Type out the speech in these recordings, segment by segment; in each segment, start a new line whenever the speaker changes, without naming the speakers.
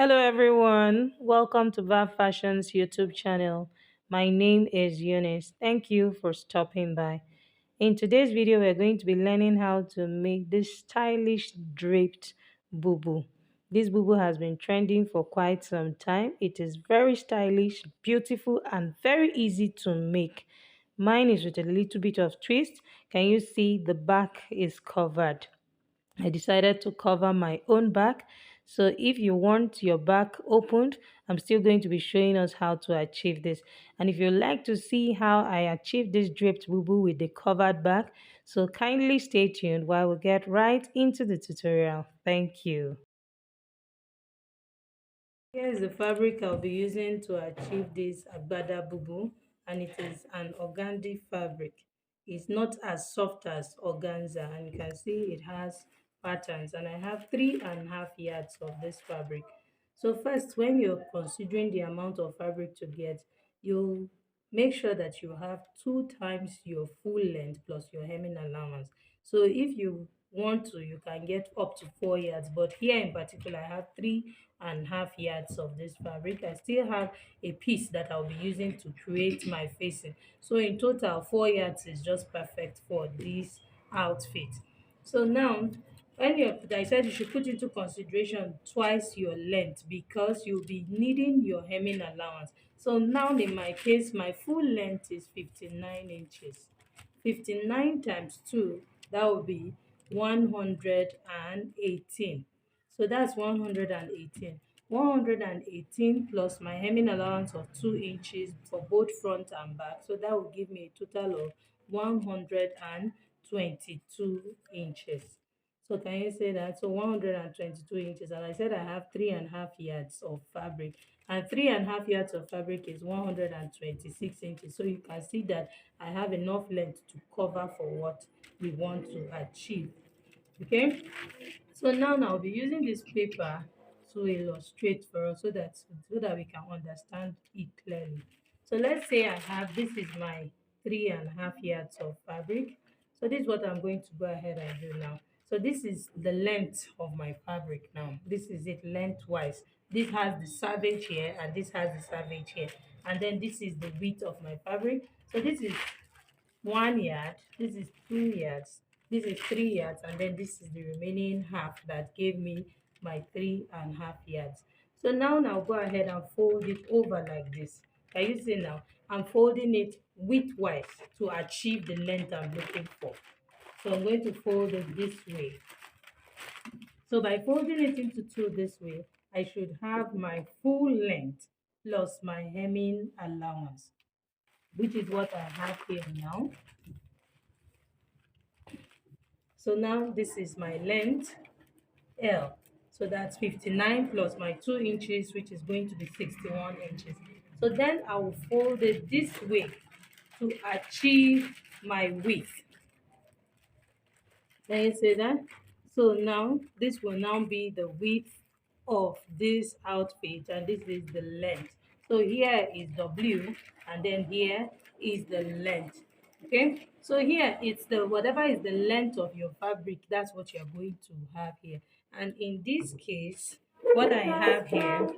Hello, everyone. Welcome to Vav Fashion's YouTube channel. My name is Eunice. Thank you for stopping by. In today's video, we're going to be learning how to make this stylish draped bubu. This bubu has been trending for quite some time. It is very stylish, beautiful, and very easy to make. Mine is with a little bit of twist. Can you see the back is covered? I decided to cover my own back. So if you want your back opened, I'm still going to be showing us how to achieve this. And if you'd like to see how I achieved this draped boo with the covered back, so kindly stay tuned while we get right into the tutorial. Thank you. Here is the fabric I'll be using to achieve this Agbada Bubu, and it is an organdy fabric. It's not as soft as organza, and you can see it has patterns, and I have 3.5 yards of this fabric. So first, when you're considering the amount of fabric to get, you make sure that you have 2 times your full length plus your hemming allowance. So if you want to, you can get up to 4 yards, but here in particular I have 3.5 yards of this fabric. I still have a piece that I'll be using to create my facing. So in total 4 yards is just perfect for this outfit. So now, when you, I said, you should put into consideration twice your length because you'll be needing your hemming allowance. So now in my case, my full length is 59 inches. 59 times 2, that will be 118. So that's 118. 118 plus my hemming allowance of 2 inches for both front and back. So that will give me a total of 122 inches. So can you say that? So 122 inches. And I said I have 3.5 yards of fabric. And 3.5 yards of fabric is 126 inches. So you can see that I have enough length to cover for what we want to achieve. Okay? So now I'll be using this paper to illustrate for us so that we can understand it clearly. So let's say I have, this is my 3.5 yards of fabric. So this is what I'm going to go ahead and do now. So this is the length of my fabric now. This is it lengthwise. This has the savage here and this has the savage here. And then this is the width of my fabric. So this is 1 yard, this is 2 yards, this is 3 yards, and then this is the remaining half that gave me my 3.5 yards. So now I'll go ahead and fold it over like this. Can you see now? I'm folding it widthwise to achieve the length I'm looking for. So I'm going to fold it this way. So by folding it into two this way, I should have my full length plus my hemming allowance, which is what I have here now. So now this is my length, L. So that's 59 plus my 2 inches, which is going to be 61 inches. So then I will fold it this way to achieve my width. Can you see that? So now this will now be the width of this outfit, and this is the length. So here is W, and then here is the length. Okay, so here it's the whatever is the length of your fabric, that's what you're going to have here. And in this case, what I have here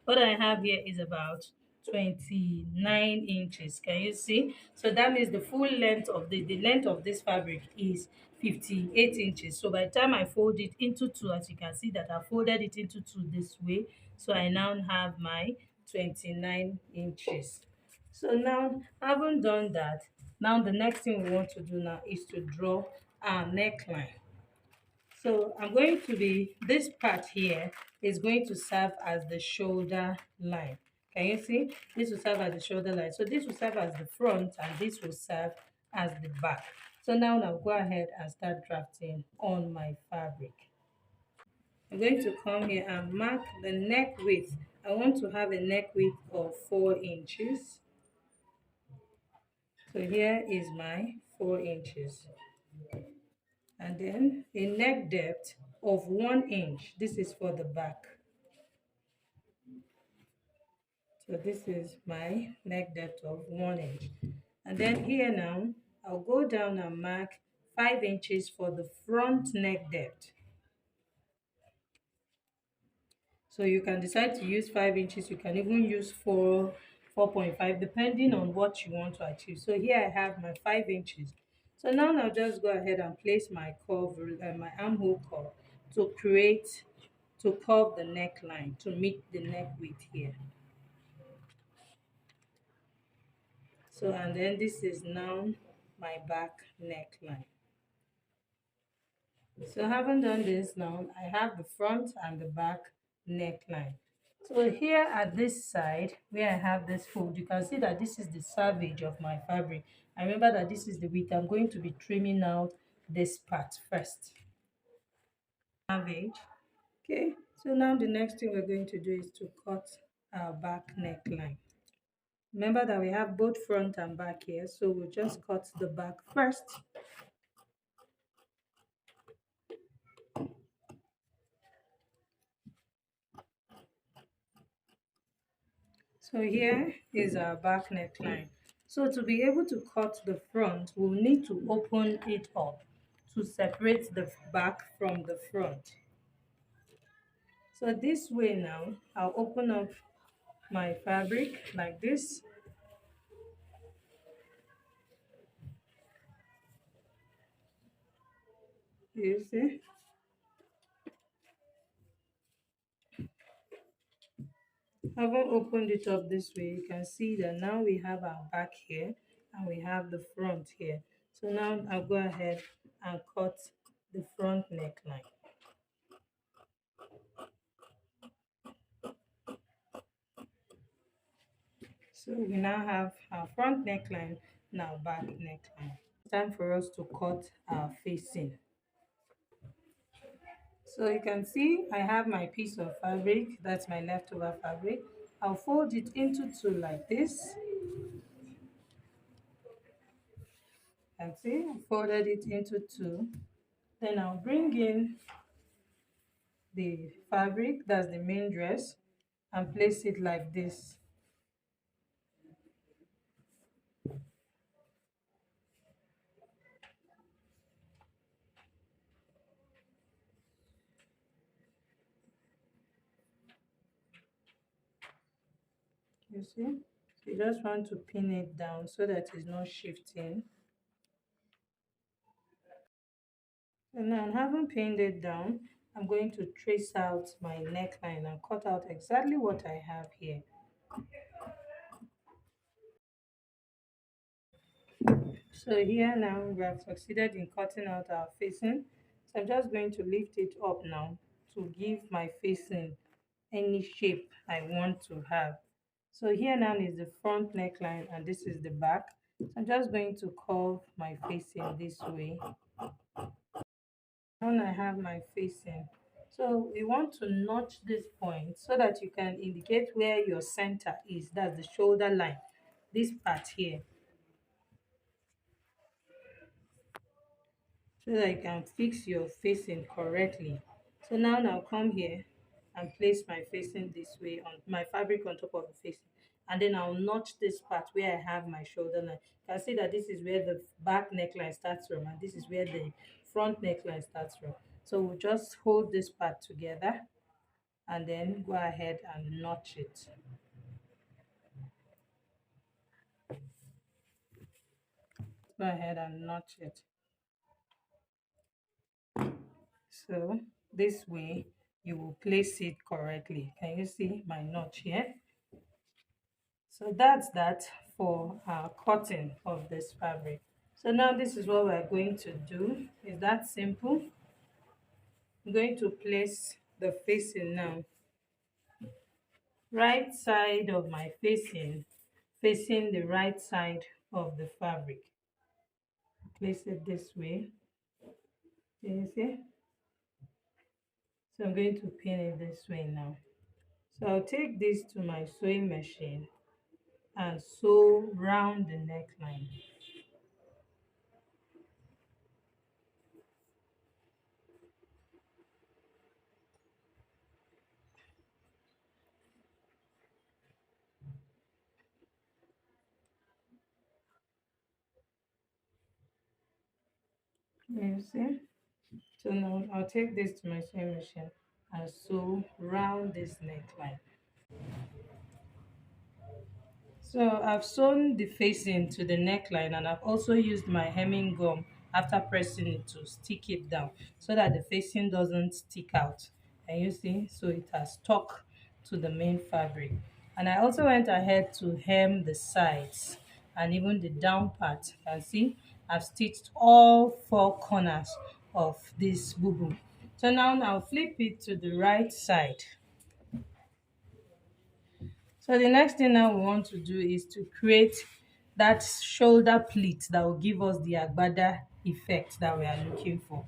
what I have here is about 29 inches. Can you see? So that means the full length of the length of this fabric is 58 inches. So by the time I fold it into two, as you can see that I folded it into two this way, so I now have my 29 inches. So now, having done that, now the next thing we want to do now is to draw our neckline. So I'm going to be, this part here is going to serve as the shoulder line. Can you see? This will serve as the shoulder line. So this will serve as the front and this will serve as the back. So now I'll go ahead and start drafting on my fabric. I'm going to come here and mark the neck width. I want to have a neck width of 4 inches. So here is my 4 inches. And then a neck depth of 1 inch. This is for the back. So this is my neck depth of 1 inch. And then here now, I'll go down and mark 5 inches for the front neck depth. So you can decide to use 5 inches, you can even use 4.5, depending on what you want to achieve. So here I have my 5 inches. So now I'll just go ahead and place my curve, my armhole curve to create, to curve the neckline to meet the neck width here. So, and then this is now my back neckline. So having done this, now I have the front and the back neckline. So here at this side where I have this fold, you can see that this is the savage of my fabric. I remember that this is the width. I'm going to be trimming out this part first. Savage. Okay, so now the next thing we're going to do is to cut our back neckline. Remember that we have both front and back here, so we'll just cut the back first. So here is our back neckline. So to be able to cut the front, we'll need to open it up to separate the back from the front. So this way now, I'll open up my fabric like this. You see? Having opened it up this way, you can see that now we have our back here and we have the front here. So now I'll go ahead and cut the front neckline. So we now have our front neckline, now back neckline. Time for us to cut our facing. So you can see I have my piece of fabric, that's my leftover fabric. I'll fold it into two like this. And see, I folded it into two. Then I'll bring in the fabric, that's the main dress, and place it like this. You see? So you just want to pin it down so that it's not shifting. And now having pinned it down, I'm going to trace out my neckline and cut out exactly what I have here. So here now we have succeeded in cutting out our facing. So I'm just going to lift it up now to give my facing any shape I want to have. So here now is the front neckline and this is the back. So I'm just going to curve my facing this way. Now I have my facing. So we want to notch this point so that you can indicate where your center is. That's the shoulder line. This part here. So that you can fix your facing correctly. So now I'll come here and place my facing this way, on my fabric on top of the facing, and then I'll notch this part where I have my shoulder line. You can see that this is where the back neckline starts from and this is where the front neckline starts from. So we'll just hold this part together and then go ahead and notch it. Go ahead and notch it. So this way you will place it correctly. Can you see my notch here? So that's that for our cutting of this fabric. So now this is what we're going to do. Is that simple? I'm going to place the facing now. Right side of my facing, facing the right side of the fabric. Place it this way. Can you see? So I'm going to pin it this way now. So I'll take this to my sewing machine and sew round the neckline. You see? So now I'll take this to my sewing machine and sew round this neckline. So I've sewn the facing to the neckline, and I've also used my hemming gum after pressing it to stick it down so that the facing doesn't stick out. Can you see? So it has stuck to the main fabric. And I also went ahead to hem the sides and even the down part. You can see I've stitched all four corners of this bubu. So now I'll flip it to the right side. So the next thing now we want to do is to create that shoulder pleat that will give us the Agbada effect that we are looking for.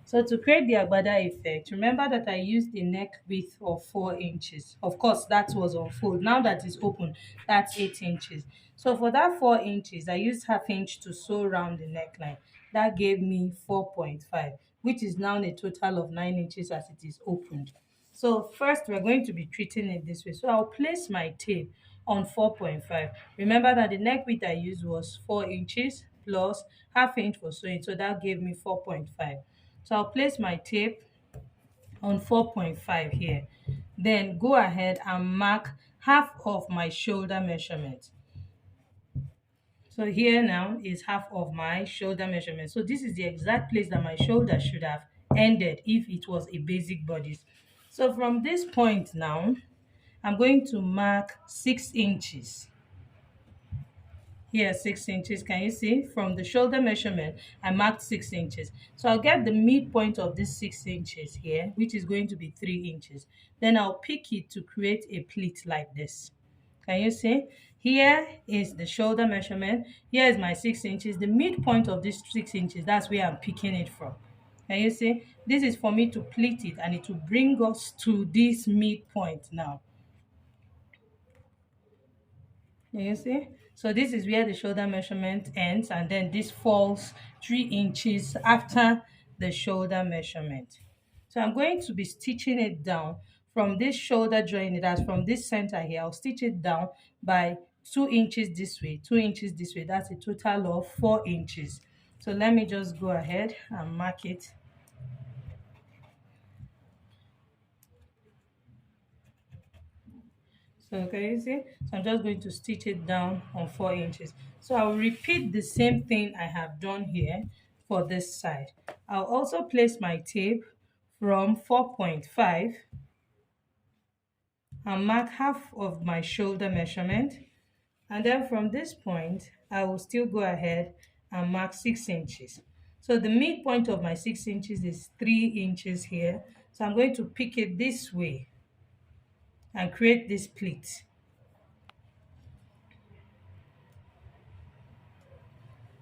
So to create the Agbada effect, remember that I used a neck width of 4 inches. Of course, that was on fold. Now that it's open, that's 8 inches. So for that 4 inches, I used half inch to sew around the neckline. That gave me 4.5, which is now a total of 9 inches as it is opened. So first we're going to be treating it this way. So I'll place my tape on 4.5. Remember that the neck width I used was 4 inches plus half inch for sewing. So that gave me 4.5. So I'll place my tape on 4.5 here. Then go ahead and mark half of my shoulder measurement. So here now is half of my shoulder measurement. So this is the exact place that my shoulder should have ended if it was a basic bodice. So from this point now, I'm going to mark 6 inches. Here, 6 inches. Can you see? From the shoulder measurement, I marked 6 inches. So I'll get the midpoint of this 6 inches here, which is going to be 3 inches. Then I'll pick it to create a pleat like this. Can you see? Here is the shoulder measurement. Here is my 6 inches. The midpoint of this 6 inches, that's where I'm picking it from. Can you see? This is for me to pleat it, and it will bring us to this midpoint now. You see? So this is where the shoulder measurement ends, and then this falls 3 inches after the shoulder measurement. So I'm going to be stitching it down from this shoulder joint, that's from this center here. I'll stitch it down by 2 inches this way, 2 inches this way. That's a total of 4 inches. So let me just go ahead and mark it. So can you see? So I'm just going to stitch it down on 4 inches. So I'll repeat the same thing I have done here for this side. I'll also place my tape from 4.5 and mark half of my shoulder measurement. And then from this point, I will still go ahead and mark 6 inches. So the midpoint of my 6 inches is 3 inches here. So I'm going to pick it this way and create this pleat.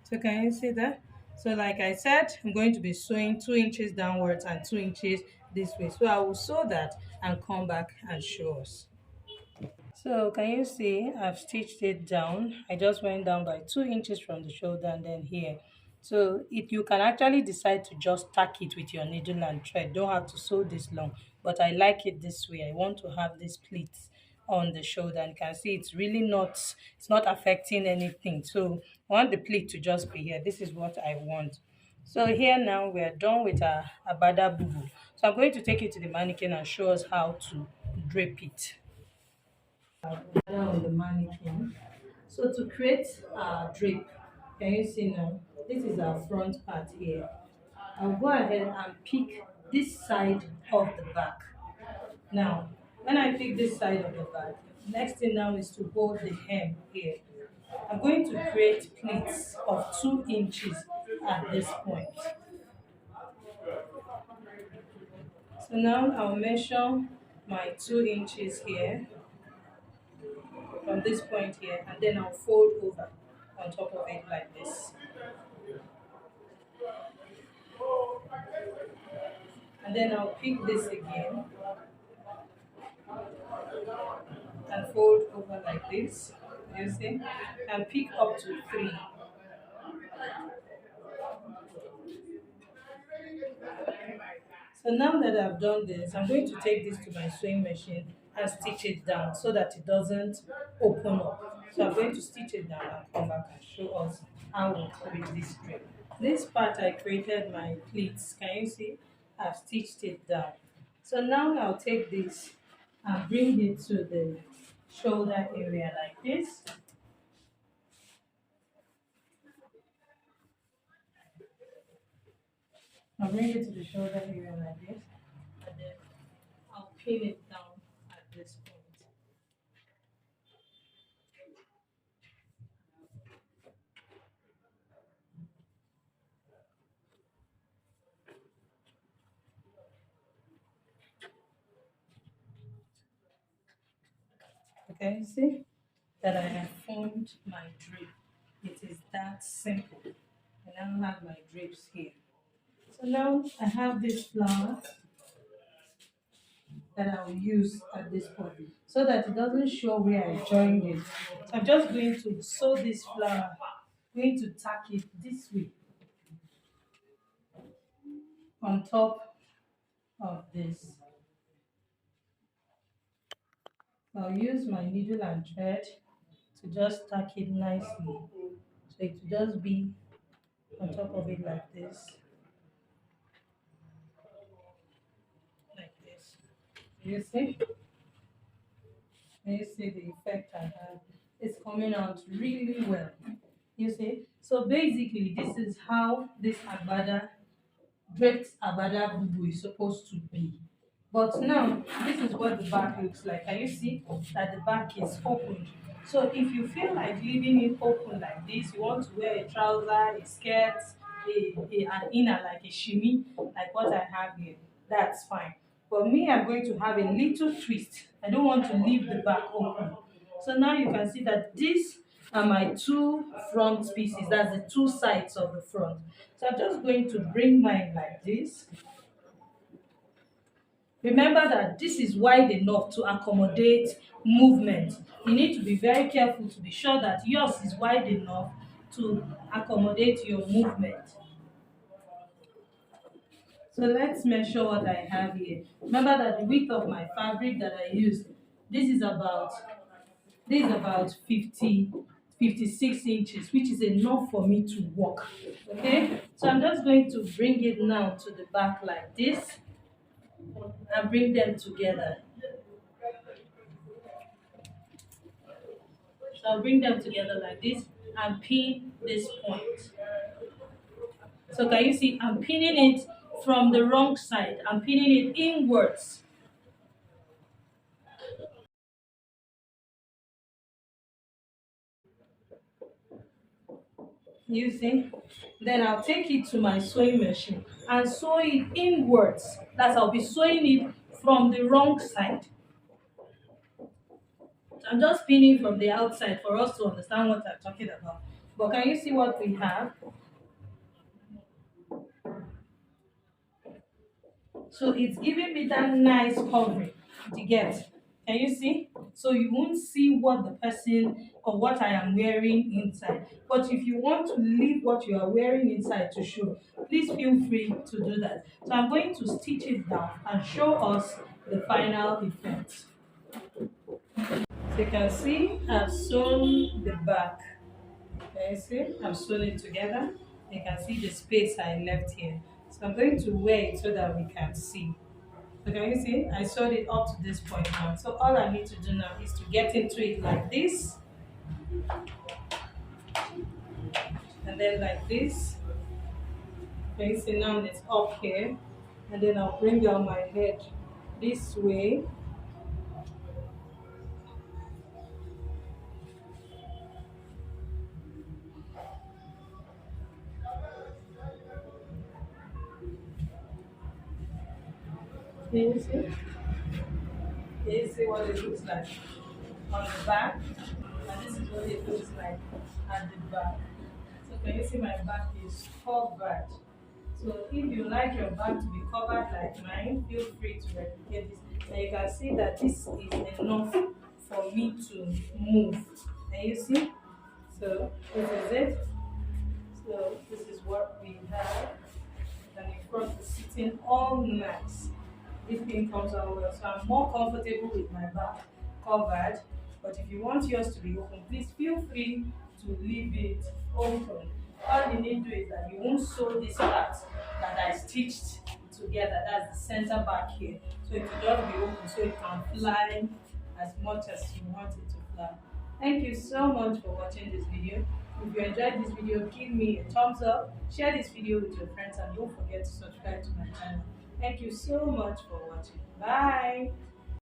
So can you see that? So like I said, I'm going to be sewing 2 inches downwards and 2 inches this way. So I will sew that and come back and show us. So can you see I've stitched it down. I just went down by 2 inches from the shoulder and then here. So you can actually decide to just tack it with your needle and thread. Don't have to sew this long, but I like it this way. I want to have this pleats on the shoulder, and you can see it's not affecting anything. So I want the pleat to just be here. This is what I want. So here now we are done with our Agbada Bubu. So I'm going to take it to the mannequin and show us how to drape it on the mannequin. So to create our drape, can you see now? This is our front part here. I'll go ahead and pick this side of the back. Now, when I pick this side of the back, next thing now is to hold the hem here. I'm going to create pleats of 2 inches at this point. So now I'll measure my 2 inches here from this point here, and then I'll fold over on top of it like this. And then I'll pick this again and fold over like this, you see, and pick up to 3. So now that I've done this, I'm going to take this to my sewing machine and stitch it down so that it doesn't open up. So I'm going to stitch it down and come back and show us how we create this strip. This part I created my pleats. Can you see? I've stitched it down. So now I'll take this and bring it to the shoulder area like this. I'll bring it to the shoulder area like this, and then I'll pin it down at this point. Okay, see that I have formed my drape. It is that simple. And I have my drapes here. So now I have this flower that I will use at this point so that it doesn't show where I joined it. So I'm just going to sew this flower, going to tack it this way on top of this. I'll use my needle and thread to just tack it nicely. So it will just be on top of it like this. Like this. You see? You see the effect I have. It's coming out really well. You see? So basically, this is how this Agbada, draped Agbada Bubu is supposed to be. But now, this is what the back looks like. Can you see that the back is open? So if you feel like leaving it open like this, you want to wear a trouser, a skirt, an inner like a shimmy, like what I have here, that's fine. But me, I'm going to have a little twist. I don't want to leave the back open. So now you can see that these are my two front pieces. That's the two sides of the front. So I'm just going to bring mine like this. Remember that this is wide enough to accommodate movement. You need to be very careful to be sure that yours is wide enough to accommodate your movement. So let's measure what I have here. Remember that the width of my fabric that I used, this is about 50, 56 inches, which is enough for me to walk. Okay, so I'm just going to bring it now to the back like this and bring them together. So I'll bring them together like this and pin this point. So can you see I'm pinning it from the wrong side. I'm pinning it inwards. You see? Then I'll take it to my sewing machine and sew it inwards. That's I'll be sewing it from the wrong side. I'm just pinning from the outside for us to understand what I'm talking about. But can you see what we have? So it's giving me that nice covering to get. Can you see? So you won't see what the person or what I am wearing inside. But if you want to leave what you are wearing inside to show, please feel free to do that. So I'm going to stitch it down and show us the final effect. So you can see I've sewn the back. Can you see? I've sewn it together. You can see the space I left here. So I'm going to wear it so that we can see. So can you see? I sewed it up to this point now. So all I need to do now is to get into it like this. And then like this. Can you see now it's up here? And then I'll bring down my head this way. Can you see? Can you see what it looks like on the back? And this is what it looks like at the back. So can you see my back is covered? So if you like your back to be covered like mine, feel free to replicate this. And you can see that this is enough for me to move. Can you see? So this is it. So this is what we have. And the front is sitting all nice. This thing comes out well. So I'm more comfortable with my back covered. But if you want yours to be open, please feel free to leave it open. All you need to do is that you won't sew this part that I stitched together. That's the center back here. So it will just be open so it can fly as much as you want it to fly. Thank you so much for watching this video. If you enjoyed this video, give me a thumbs up, share this video with your friends, and don't forget to subscribe to my channel. Thank you so much for watching. Bye.